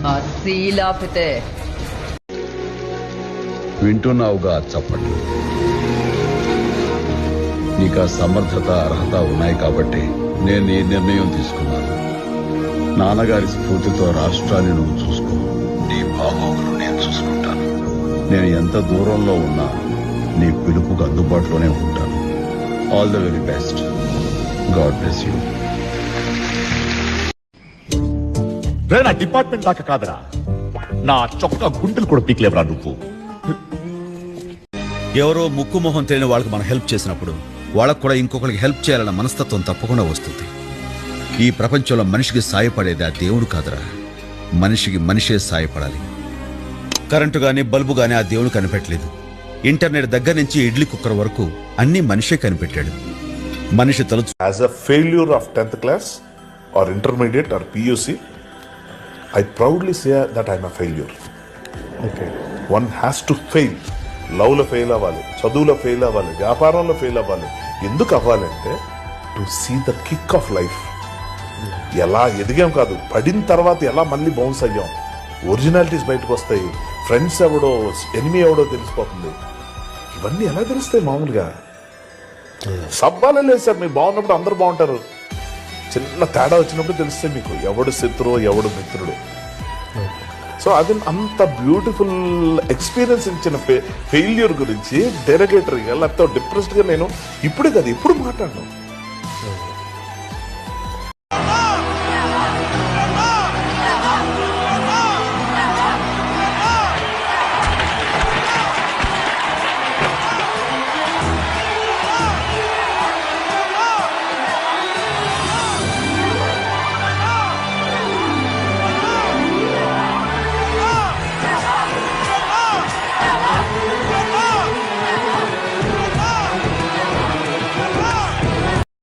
ఆ సీలాపితే వింటున్నావుగా చప్పట్లు. నీకు ఆ సమర్థత అర్హత ఉన్నాయి కాబట్టి నేను ఈ నిర్ణయం తీసుకున్నాను. నాన్నగారి స్ఫూర్తితో రాష్ట్రాన్ని నువ్వు చూసుకో, నీ బాగోగులు నేను చూసుకుంటాను. నేను ఎంత దూరంలో ఉన్నా నీ పిలుపుకు అందుబాటులోనే ఉంటాను. All the very best. God bless you. నా డిపార్ట్మెంట్ దాకా కాదురా, నా చొక్కా గుంటలు కూడా పీక్లేవరా నువ్వు. ఎవరో ముక్కు మొహం తెలియని వాళ్ళకి మనం హెల్ప్ చేసినప్పుడు వాళ్ళకు కూడా ఇంకొకరికి హెల్ప్ చేయాలన్న మనస్తత్వం తప్పకుండా వస్తుంది. ఈ ప్రపంచంలో మనిషికి సాయపడేది ఆ దేవుడు కాదురా, మనిషికి మనిషే సాయపడాలి. కరెంటు గానీ బల్బు గానీ ఆ దేవుడు కనిపెట్టలేదు. ఇంటర్నెట్ దగ్గర నుంచి ఇడ్లీ కుక్కర్ వరకు అన్ని మనిషే కనిపెట్టాడు. మనిషి తలుచు As a failure of 10th class or intermediate or PUC, I proudly say that I'm a failure. Okay. One has to fail. లవ్లో ఫెయిల్ అవ్వాలి, చదువులో ఫెయిల్ అవ్వాలి, వ్యాపారంలో ఫెయిల్ అవ్వాలి. ఎందుకు అవ్వాలంటే to see the kick of life. ఎలా ఎదిగాం కాదు, పడిన తర్వాత ఎలా మళ్ళీ బౌన్స్ అయ్యాం, ఒరిజినాలిటీస్ బయటకు వస్తాయి, ఫ్రెండ్స్ ఎవడో ఎనిమీ ఎవడో తెలిసిపోతుంది. ఇవన్నీ ఎలా తెలుస్తాయి మామూలుగా? సబ్బాలే లేదు సార్. మీకు బాగున్నప్పుడు అందరూ బాగుంటారు, చిన్న తేడా వచ్చినప్పుడు తెలిస్తే మీకు ఎవడు శత్రువు ఎవడు మిత్రుడు. సో అది అంత బ్యూటిఫుల్ ఎక్స్పీరియన్స్ ఇచ్చిన ఫెయిల్యూర్ గురించి డెరగేటరీగా లేకపోతే డిప్రెస్డ్గా నేను ఇప్పుడే కదా ఎప్పుడు మాట్లాడను.